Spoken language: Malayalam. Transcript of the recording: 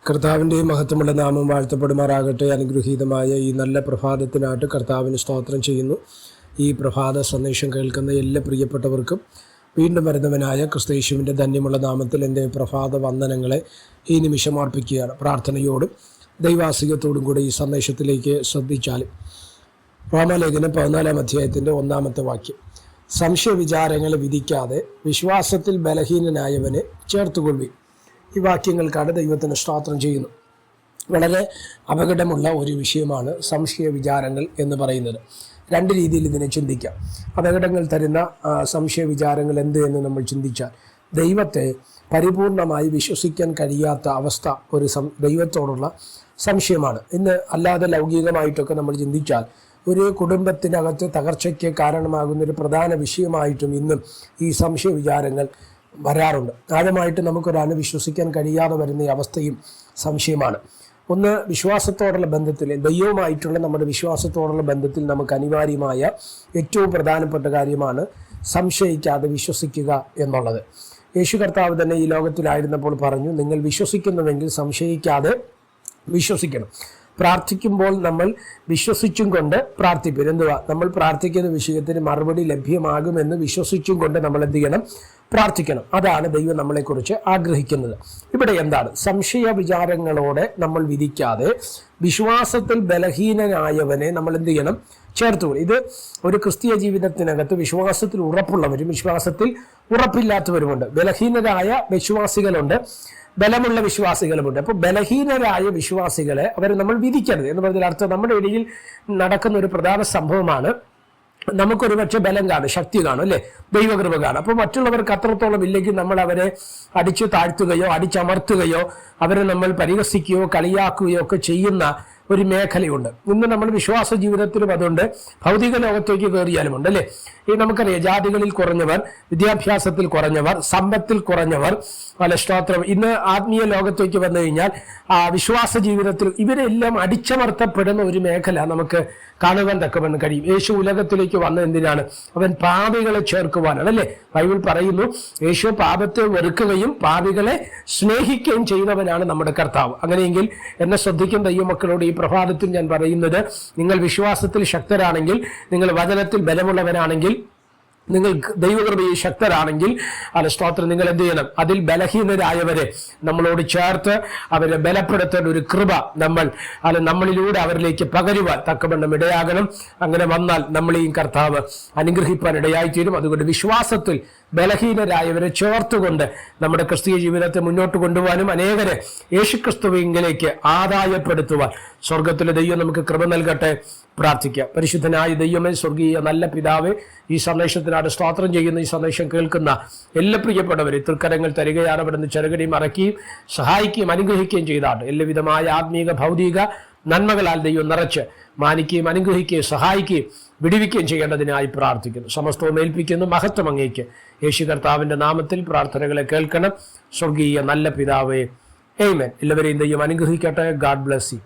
കർത്താവിൻ്റെ മഹത്വമുള്ള നാമം വാഴ്ത്തപ്പെടുമാറാകട്ടെ. അനുഗ്രഹീതമായ ഈ നല്ല പ്രഭാതത്തിനായിട്ട് കർത്താവിന് സ്തോത്രം ചെയ്യുന്നു. ഈ പ്രഭാത സന്ദേശം കേൾക്കുന്ന എല്ലാ പ്രിയപ്പെട്ടവർക്കും വീണ്ടും വരുന്നവനായ ക്രിസ്തയേശുവിൻ്റെ ധന്യമുള്ള നാമത്തിൽ എൻ്റെ പ്രഭാത വന്ദനങ്ങളെ ഈ നിമിഷം അർപ്പിക്കുകയാണ്. പ്രാർത്ഥനയോടും ദൈവാസികത്തോടും കൂടെ ഈ സന്ദേശത്തിലേക്ക് ശ്രദ്ധിച്ചാലും റോമാലേഖനം 14-ാം അധ്യായത്തിൻ്റെ 1-ാമത്തെ വാക്യം, സംശയ വിചാരങ്ങളെ വിധിക്കാതെ വിശ്വാസത്തിൽ ബലഹീനനായവനെ ചേർത്തുകൊള്ളുവിൻ. ഈ വാക്യങ്ങൾക്കാണ് ദൈവത്തിന് സ്തോത്രം ചെയ്യുന്നു. വളരെ അപകടമുള്ള ഒരു വിഷയമാണ് സംശയ വിചാരങ്ങൾ എന്ന് പറയുന്നത്. രണ്ട് രീതിയിൽ ഇതിനെ ചിന്തിക്കാം. അപകടങ്ങൾ തരുന്ന സംശയ വിചാരങ്ങൾ എന്ത് എന്ന് നമ്മൾ ചിന്തിച്ചാൽ, ദൈവത്തെ പരിപൂർണമായി വിശ്വസിക്കാൻ കഴിയാത്ത അവസ്ഥ ഒരു ദൈവത്തോടുള്ള സംശയമാണ്. ഇന്ന് അല്ലാതെ ലൗകികമായിട്ടൊക്കെ നമ്മൾ ചിന്തിച്ചാൽ ഒരു കുടുംബത്തിനകത്ത് തകർച്ചയ്ക്ക് കാരണമാകുന്നൊരു പ്രധാന വിഷയമായിട്ടും ഇന്നും ഈ സംശയ വിചാരങ്ങൾ വരാറുണ്ട്. ആഴമായിട്ട് നമുക്കൊരാൾ വിശ്വസിക്കാൻ കഴിയാതെ വരുന്ന ഈ അവസ്ഥയും സംശയമാണ്. ഒന്ന്, വിശ്വാസത്തോടുള്ള ബന്ധത്തിൽ, ദൈവവുമായിട്ടുള്ള നമ്മുടെ വിശ്വാസത്തോടുള്ള ബന്ധത്തിൽ നമുക്ക് അനിവാര്യമായ ഏറ്റവും പ്രധാനപ്പെട്ട കാര്യമാണ് സംശയിക്കാതെ വിശ്വസിക്കുക എന്നുള്ളത്. യേശു കർത്താവ് തന്നെ ഈ ലോകത്തിലായിരുന്നപ്പോൾ പറഞ്ഞു, നിങ്ങൾ വിശ്വസിക്കുന്നുവെങ്കിൽ സംശയിക്കാതെ വിശ്വസിക്കണം. പ്രാർത്ഥിക്കുമ്പോൾ നമ്മൾ വിശ്വസിച്ചും കൊണ്ട് പ്രാർത്ഥിപ്പിൻ. എന്തുവാ? നമ്മൾ പ്രാർത്ഥിക്കുന്ന വിഷയത്തിന് മറുപടി ലഭ്യമാകുമെന്ന് വിശ്വസിച്ചും കൊണ്ട് നമ്മൾ എന്ത് ചെയ്യണം? പ്രാർത്ഥിക്കണം. അതാണ് ദൈവം നമ്മളെക്കുറിച്ച് ആഗ്രഹിക്കുന്നത്. ഇവിടെ എന്താണ്? സംശയ വിചാരങ്ങളോടെ നമ്മൾ വിധിക്കാതെ വിശ്വാസത്തിൽ ബലഹീനനായവനെ നമ്മൾ എന്ത് ചെയ്യണം? ചേർത്തുകൊള്ളും. ഇത് ഒരു ക്രിസ്തീയ ജീവിതത്തിനകത്ത് വിശ്വാസത്തിൽ ഉറപ്പുള്ളവരും വിശ്വാസത്തിൽ ഉറപ്പില്ലാത്തവരുമുണ്ട്. ബലഹീനരായ വിശ്വാസികളുണ്ട്, ബലമുള്ള വിശ്വാസികളുമുണ്ട്. അപ്പോൾ ബലഹീനരായ വിശ്വാസികളെ അവരെ നമ്മൾ വിധിക്കരുത് എന്ന് പറഞ്ഞാൽ അർത്ഥം, നമ്മുടെ ഇടയിൽ നടക്കുന്ന ഒരു പ്രധാന സംഭവമാണ്, നമുക്കൊരു പക്ഷേ ബലം കാണും, ശക്തി കാണും, അല്ലേ, ദൈവകൃപ കാണും. അപ്പോൾ മറ്റുള്ളവർക്ക് അത്രത്തോളം ഇല്ലെങ്കിൽ നമ്മൾ അവരെ അടിച്ചു താഴ്ത്തുകയോ അടിച്ചമർത്തുകയോ അവരെ നമ്മൾ പരിഹസിക്കുകയോ കളിയാക്കുകയോ ഒക്കെ ചെയ്യുന്ന ഒരു മേഖലയുണ്ട്. ഇന്ന് നമ്മൾ വിശ്വാസ ജീവിതത്തിലും അതുകൊണ്ട് ഭൗതിക ലോകത്തേക്ക് കയറിയാലുമുണ്ട്, അല്ലേ. ഈ നമുക്കറിയാം, ജാതികളിൽ കുറഞ്ഞവർ, വിദ്യാഭ്യാസത്തിൽ കുറഞ്ഞവർ, സമ്പത്തിൽ കുറഞ്ഞവർ, സ്തോത്രം, ഇന്ന് ആത്മീയ ലോകത്തേക്ക് വന്നു കഴിഞ്ഞാൽ വിശ്വാസ ജീവിതത്തിൽ ഇവരെല്ലാം അടിച്ചമർത്തപ്പെടുന്ന ഒരു മേഖല നമുക്ക് കാണുവാൻ തക്കവണ്ണം കഴിയും. യേശു ഉലകത്തിലേക്ക് വന്ന എന്തിനാണ്? അവൻ പാപികളെ ചേർക്കുവാനാണ്, അല്ലേ. ബൈബിൾ പറയുന്നു, യേശു പാപത്തെ വെറുക്കുകയും പാപികളെ സ്നേഹിക്കുകയും ചെയ്യുന്നവനാണ് നമ്മുടെ കർത്താവ്. അങ്ങനെയെങ്കിൽ എന്നെ ശ്രദ്ധിക്കുന്ന ദൈവമക്കളോട് ഈ പ്രഭാതത്തിൽ ഞാൻ പറയുന്നത്, നിങ്ങൾ വിശ്വാസത്തിൽ ശക്തരാണെങ്കിൽ, നിങ്ങൾ വചനത്തിൽ ബലമുള്ളവരാണെങ്കിൽ, നിങ്ങൾ ദൈവകൃപയിൽ ശക്തരാണെങ്കിൽ, സ്തോത്രം, നിങ്ങൾ എന്ത് ചെയ്യണം? അതിൽ ബലഹീനരായവരെ നമ്മളോട് ചേർത്ത് അവരെ ബലപ്പെടുത്തേണ്ട ഒരു കൃപ നമ്മളിലൂടെ അവരിലേക്ക് പകരുവാൻ തക്കവണ്ണം ഇടയാകണം. അങ്ങനെ വന്നാൽ നമ്മളെയും കർത്താവ് അനുഗ്രഹിപ്പാൻ ഇടയായിത്തീരും. അതുകൊണ്ട് വിശ്വാസത്തിൽ ബലഹീനരായവരെ ചേർത്തുകൊണ്ട് നമ്മുടെ ക്രിസ്തീയ ജീവിതത്തെ മുന്നോട്ട് കൊണ്ടുപോകാനും അനേകരെ യേശുക്രിസ്തുവിലേക്ക് ആദായപ്പെടുത്തുവാൻ സ്വർഗത്തിലെ ദൈവം നമുക്ക് കൃപ നൽകട്ടെ. പ്രാർത്ഥിക്കാം. പരിശുദ്ധനായ ദൈവമേ, സ്വർഗീയ നല്ല പിതാവേ, ഈ സന്ദേശത്തിനാണ് സ്തോത്രം ചെയ്യുന്ന, ഈ സന്ദേശം കേൾക്കുന്ന എല്ലാ പ്രിയപ്പെട്ടവരെ തൃക്കരങ്ങൾ തരികയാണ്. അവിടുന്ന് ചെറുകടി മറക്കുകയും സഹായിക്കുകയും അനുഗ്രഹിക്കുകയും ചെയ്താണ്. എല്ലാവിധമായ ആത്മീക ഭൗതിക നന്മകളാൽ ദൈവം നിറച്ച് മാനിക്കുകയും അനുഗ്രഹിക്കുകയും സഹായിക്കുകയും വിടുവിക്കുകയും ചെയ്യേണ്ടതിനായി പ്രാർത്ഥിക്കുന്നു. സമസ്തവും ഏൽപ്പിക്കുന്നു. മഹത്വം അങ്ങേക്ക്. യേശു കർത്താവിൻ്റെ നാമത്തിൽ പ്രാർത്ഥനകളെ കേൾക്കണം. സ്വർഗീയ നല്ല പിതാവേ, ആമേൻ. എല്ലാവരെയും ദൈവം അനുഗ്രഹിക്കട്ടെ. God bless you.